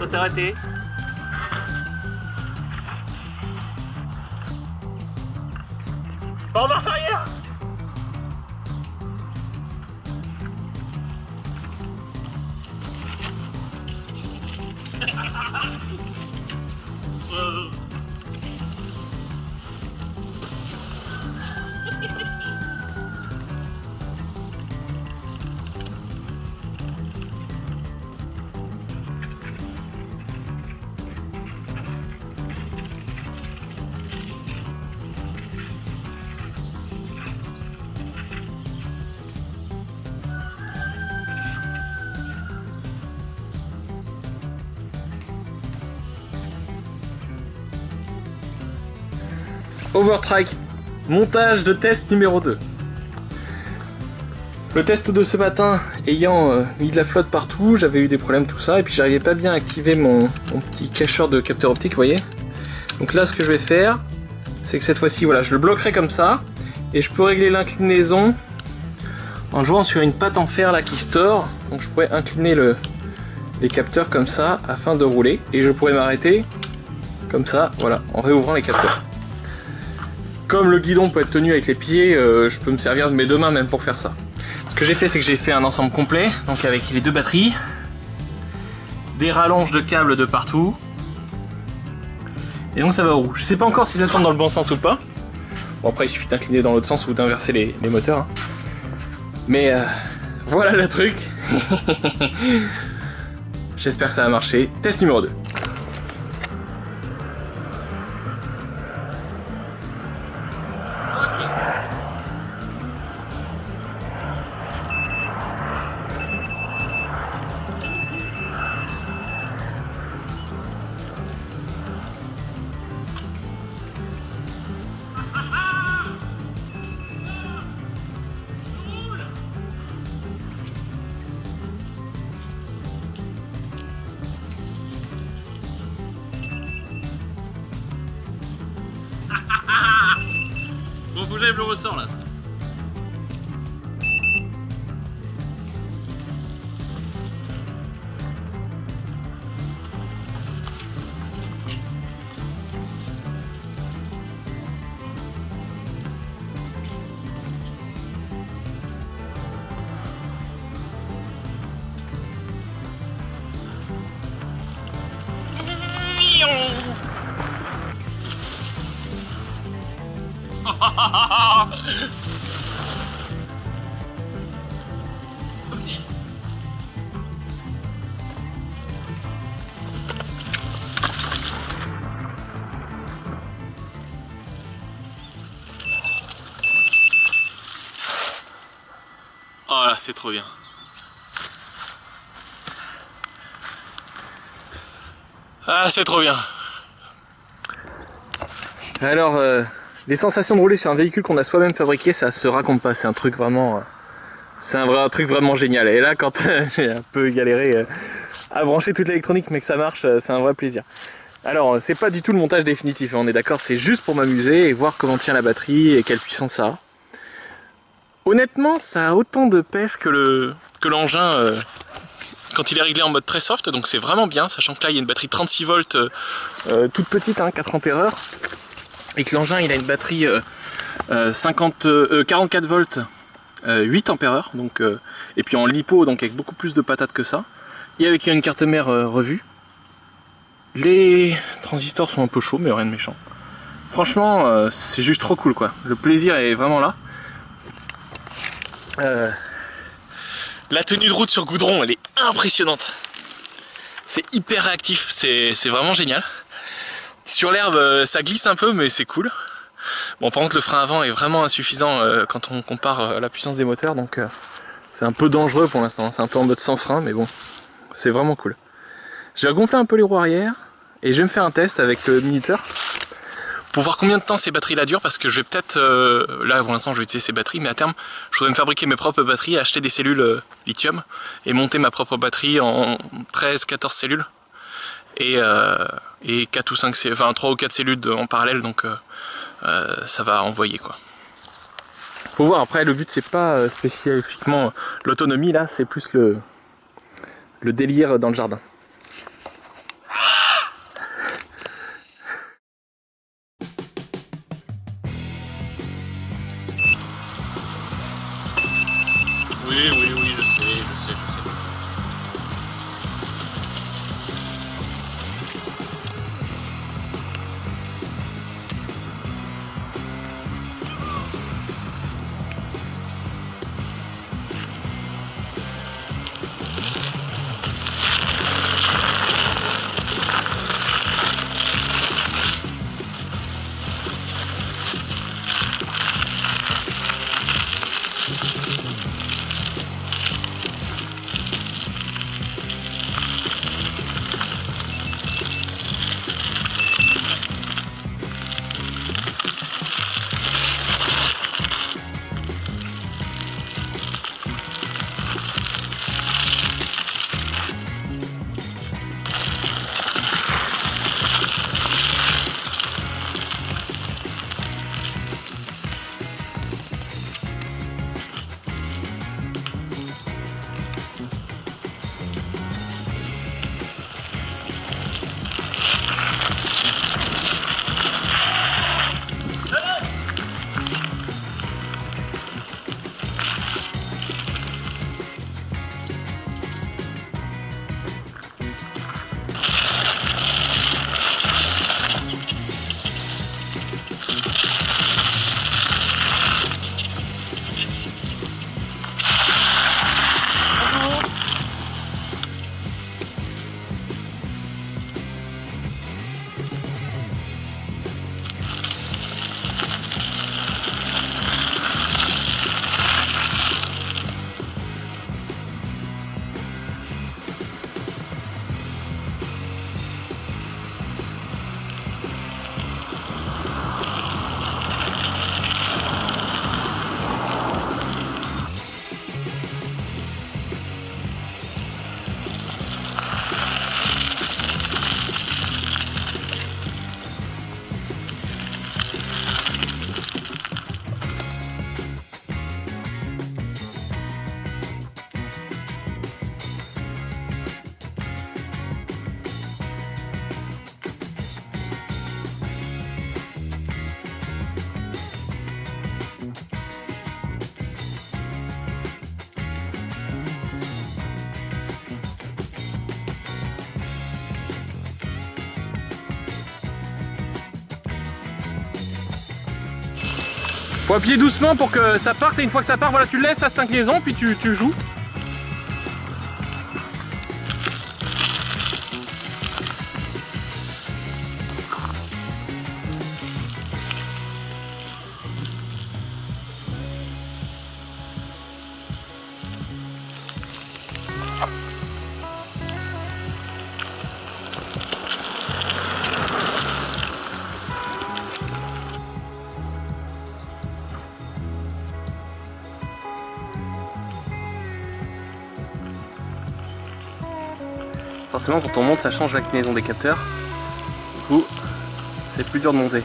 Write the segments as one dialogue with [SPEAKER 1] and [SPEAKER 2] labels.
[SPEAKER 1] Ça s'est arrêté. En marche arrière. Overtrack, montage de test numéro 2. Le test de ce matin ayant mis de la flotte partout, j'avais eu des problèmes tout ça, et puis j'arrivais pas bien à activer mon petit cacheur de capteur optique, vous voyez. Donc là ce que je vais faire, c'est que cette fois-ci, voilà, je le bloquerai comme ça, et je peux régler l'inclinaison en jouant sur une patte en fer là qui se tord. Donc je pourrais incliner les capteurs comme ça afin de rouler, et je pourrais m'arrêter comme ça, voilà, en réouvrant les capteurs. Comme le guidon peut être tenu avec les pieds, je peux me servir de mes deux mains même pour faire ça. Ce que j'ai fait, c'est que j'ai fait un ensemble complet, donc avec les deux batteries, des rallonges de câbles de partout, et donc ça va au roux. Je sais pas encore si ça tourne dans le bon sens ou pas. Bon, après il suffit d'incliner dans l'autre sens ou d'inverser les moteurs, hein. Mais voilà le truc. J'espère que ça va marcher. Test numéro 2. Bon, faut que j'aille le ressort là. Oh là, c'est trop bien. Ah, c'est trop bien. Alors, les sensations de rouler sur un véhicule qu'on a soi-même fabriqué, ça se raconte pas. C'est un truc vraiment, c'est un truc vraiment génial. Et là, quand j'ai un peu galéré à brancher toute l'électronique, mais que ça marche, c'est un vrai plaisir. Alors, c'est pas du tout le montage définitif, hein, on est d'accord. C'est juste pour m'amuser et voir comment tient la batterie et quelle puissance ça a. Honnêtement, ça a autant de pêche que l'engin quand il est réglé en mode très soft, donc c'est vraiment bien, sachant que là il y a une batterie 36 volts toute petite, hein, 4 ampères, et que l'engin il a une batterie 44 volts 8 ampères, donc, et puis en lipo, donc avec beaucoup plus de patates que ça, et avec une carte mère revue. Les transistors sont un peu chauds, mais rien de méchant. Franchement, c'est juste trop cool quoi, le plaisir est vraiment là. La tenue de route sur goudron, elle est impressionnante. C'est hyper réactif, c'est vraiment génial. Sur l'herbe, ça glisse un peu, mais c'est cool. Bon, par contre, le frein avant est vraiment insuffisant quand on compare la puissance des moteurs, donc c'est un peu dangereux pour l'instant. C'est un peu en mode sans frein, mais bon, c'est vraiment cool. Je vais gonfler un peu les roues arrière et je vais me faire un test avec le minuteur pour voir combien de temps ces batteries là durent, parce que je vais peut-être, là pour l'instant je vais utiliser ces batteries, mais à terme je voudrais me fabriquer mes propres batteries, acheter des cellules lithium et monter ma propre batterie en 13-14 cellules et 4 ou 5, enfin 3 ou 4 cellules en parallèle, donc ça va envoyer quoi. Faut voir, après le but c'est pas spécifiquement l'autonomie là, c'est plus le délire dans le jardin. Faut appuyer doucement pour que ça parte et une fois que ça part, voilà, tu le laisses à cette inclinaison puis tu joues. Forcément quand on monte ça change l'inclinaison des capteurs. Du coup c'est plus dur de monter.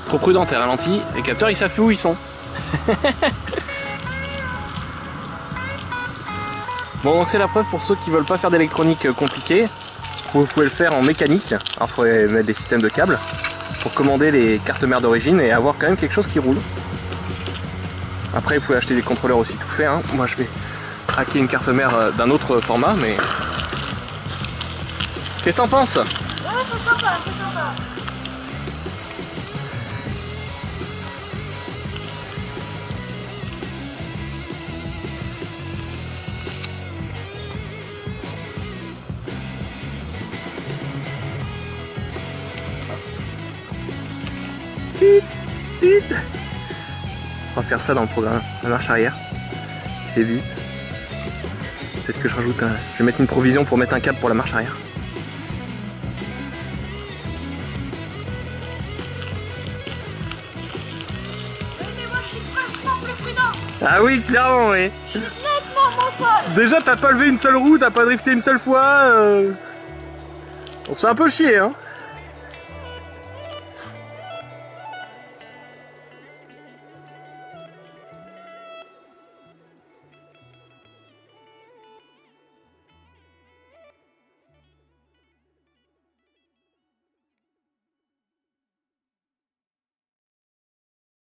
[SPEAKER 1] Trop prudent, t'es ralenti, les capteurs ils savent plus où ils sont. Bon donc c'est la preuve pour ceux qui veulent pas faire d'électronique compliquée. Vous pouvez le faire en mécanique. Alors il faudrait mettre des systèmes de câbles pour commander les cartes mères d'origine et avoir quand même quelque chose qui roule. Après, il faut acheter des contrôleurs aussi tout fait. Hein. Moi, je vais hacker une carte mère d'un autre format, mais... Qu'est-ce que t'en penses?
[SPEAKER 2] Ouais, c'est sympa, c'est sympa.
[SPEAKER 1] On va faire ça dans le programme, la marche arrière, qui fait bip. Peut-être que je rajoute un... Je vais mettre une provision pour mettre un câble pour la marche arrière.
[SPEAKER 2] Oui, mais moi je suis vachement plus prudent.
[SPEAKER 1] Ah oui, clairement, oui.
[SPEAKER 2] Nettement mon pote.
[SPEAKER 1] Déjà, t'as pas levé une seule roue, t'as pas drifté une seule fois. On se fait un peu chier, hein.